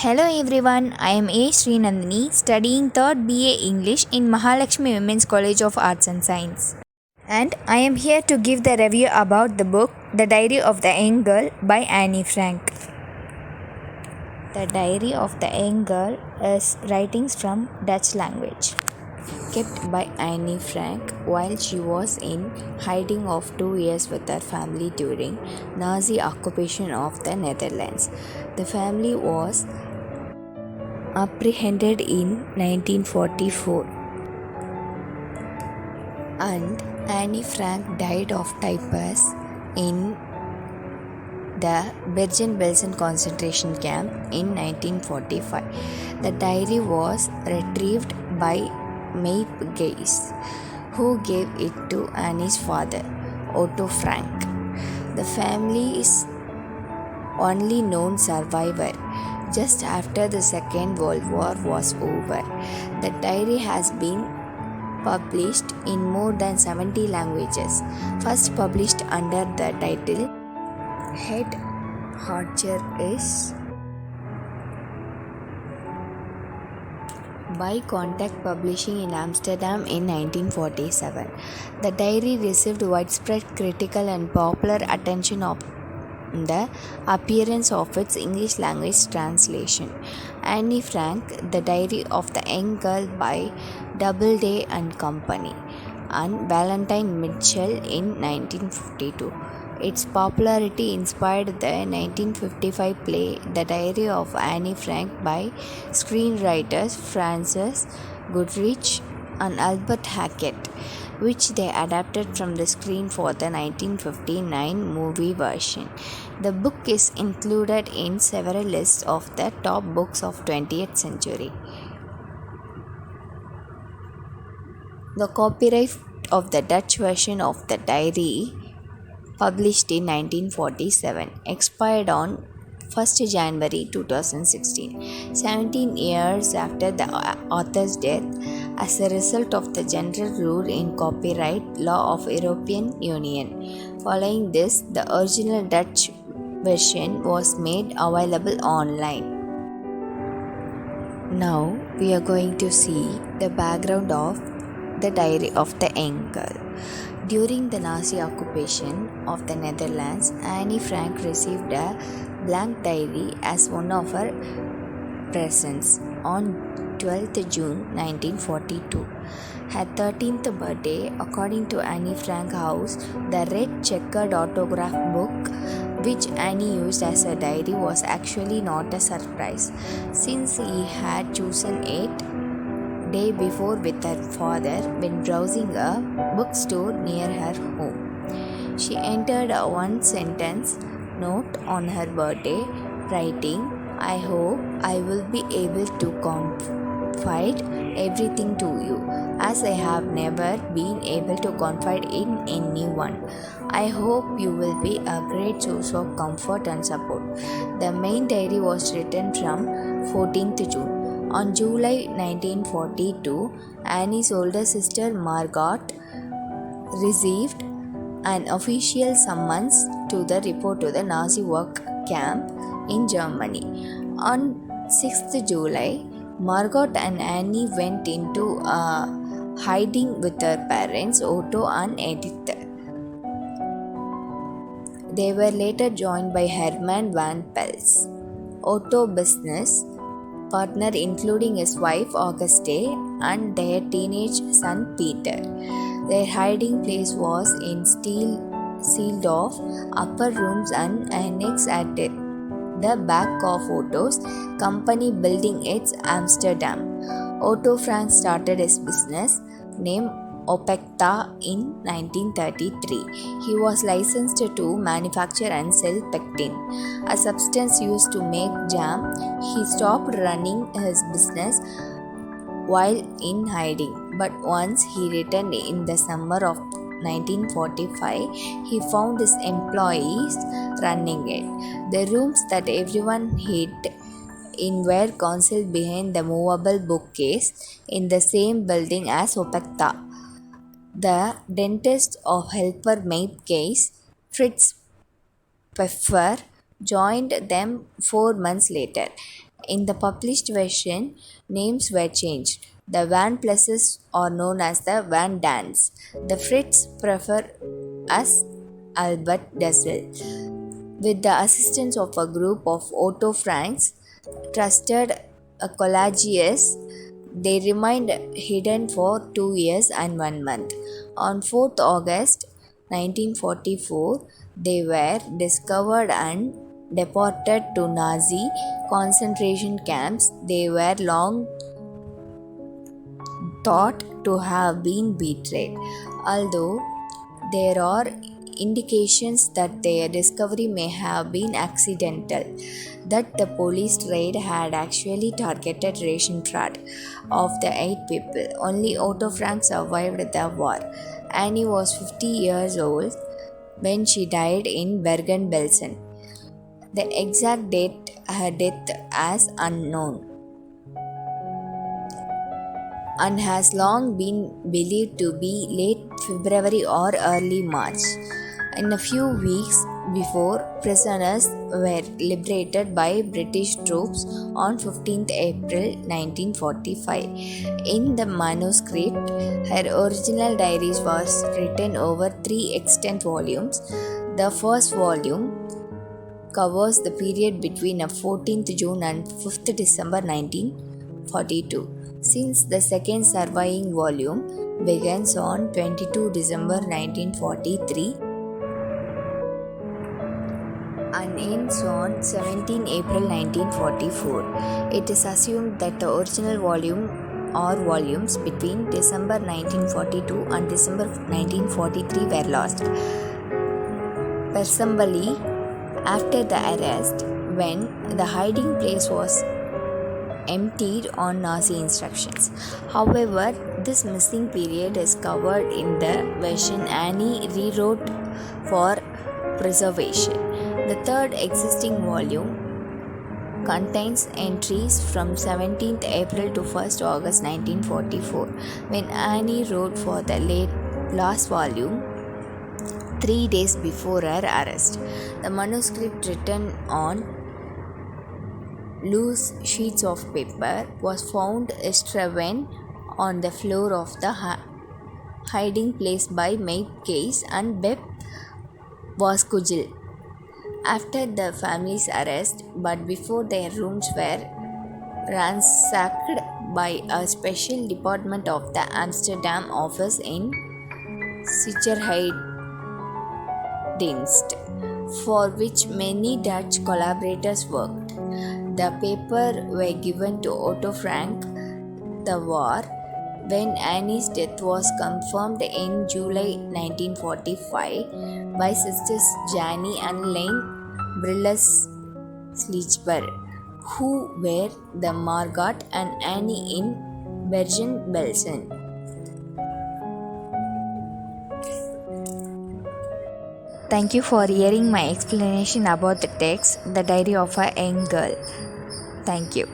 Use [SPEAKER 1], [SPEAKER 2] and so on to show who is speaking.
[SPEAKER 1] Hello everyone, I am A.Sri Nandhini studying 3rd BA English in Mahalakshmi Women's College of Arts and Science. And I am here to give the review about the book The Diary of the Young Girl by Anne Frank. The Diary of the Young Girl is writings from Dutch language, kept by Anne Frank while she was in hiding of 2 years with her family during Nazi occupation of the Netherlands. The family was apprehended in 1944 and Anne Frank died of typhus in the Bergen-Belsen concentration camp in 1945. The diary was retrieved by Mape Gase, who gave it to Annie's father, Otto Frank, the family's only known survivor. Just after the Second World War was over, the diary has been published in more than 70 languages. First published under the title Head Harcher is by Contact Publishing in Amsterdam in 1947. The diary received widespread critical and popular attention of the appearance of its English language translation, Anne Frank, The Diary of the Young Girl by Doubleday and Company, and Valentine Mitchell in 1952. Its popularity inspired the 1955 play The Diary of Anne Frank by screenwriters Frances Goodrich and Albert Hackett, which they adapted from the screen for the 1959 movie version. The book is included in several lists of the top books of 20th century. The copyright of the Dutch version of the diary, published in 1947, expired on 1st January 2016, 17 years after the author's death, as a result of the general rule in copyright law of European Union. Following this, the original Dutch version was made available online. Now we are going to see the background of the Diary of the Young Girl. During the Nazi occupation of the Netherlands, Anne Frank received a blank diary as one of her presents on 12th June 1942. Her 13th birthday, according to Anne Frank House, the red checkered autograph book which Annie used as a diary was actually not a surprise, since he had chosen it day before with her father when browsing a bookstore near her home. She entered a one-sentence note on her birthday, writing, "I hope I will be able to confide everything to you, as I have never been able to confide in anyone. I hope you will be a great source of comfort and support." The main diary was written from 14th June. On July 1942, Annie's older sister Margot received an official summons to the report to the Nazi work camp in Germany. On 6th July, Margot and Annie went into hiding with her parents, Otto and Edith. They were later joined by Hermann van Pels, Otto's business partner, including his wife Auguste and their teenage son Peter. Their hiding place was in sealed off upper rooms and annex at the back of Otto's company building in Amsterdam. Otto Frank started his business named Opekta in 1933. He was licensed to manufacture and sell pectin, a substance used to make jam. He stopped running his business while in hiding, but once he returned in the summer of 1945, he found his employees running it. The rooms that everyone hid in were concealed behind the movable bookcase in the same building as Opekta. The dentist of helper maid case, Fritz Pfeffer, joined them 4 months later. In the published version, names were changed. The Van Pluses are known as the Van Dans. The Fritz prefer as Albert Dussel. With the assistance of a group of Otto Franks, trusted collegians, they remained hidden for 2 years and 1 month. On 4th August 1944, they were discovered and deported to Nazi concentration camps. They were long thought to have been betrayed, although there are indications that their discovery may have been accidental, that the police raid had actually targeted ration trade of the 8 people. Only Otto Frank survived the war. Annie was 50 years old when she died in Bergen-Belsen. The exact date her death is unknown and has long been believed to be late February or early March. In a few weeks before, prisoners were liberated by British troops on 15th April 1945. In the manuscript, her original diaries was written over 3 extant volumes. The first volume covers the period between 14th June and 5th December 1942. Since the second surviving volume begins on 22 December 1943 and ends on 17 April 1944, it is assumed that the original volume or volumes between December 1942 and December 1943 were lost. Presumably, after the arrest, when the hiding place was emptied on Nazi instructions. However, this missing period is covered in the version Annie rewrote for preservation. The third existing volume contains entries from 17th April to 1st August 1944, when Annie wrote for the last volume 3 days before her arrest. The manuscript, written on loose sheets of paper, was found strewn on the floor of the hiding place by Maeve Case and Bep Voskugil. After the family's arrest, but before their rooms were ransacked by a special department of the Amsterdam office in Sicherheidsdienst, for which many Dutch collaborators worked. The papers were given to Otto Frank the war when Annie's death was confirmed in July 1945 by sisters Janie and Lane Brilles Schlichberg, who were the Margot and Annie in Bergen-Belsen. Thank you for hearing my explanation about the text, The Diary of a Young Girl. Thank you.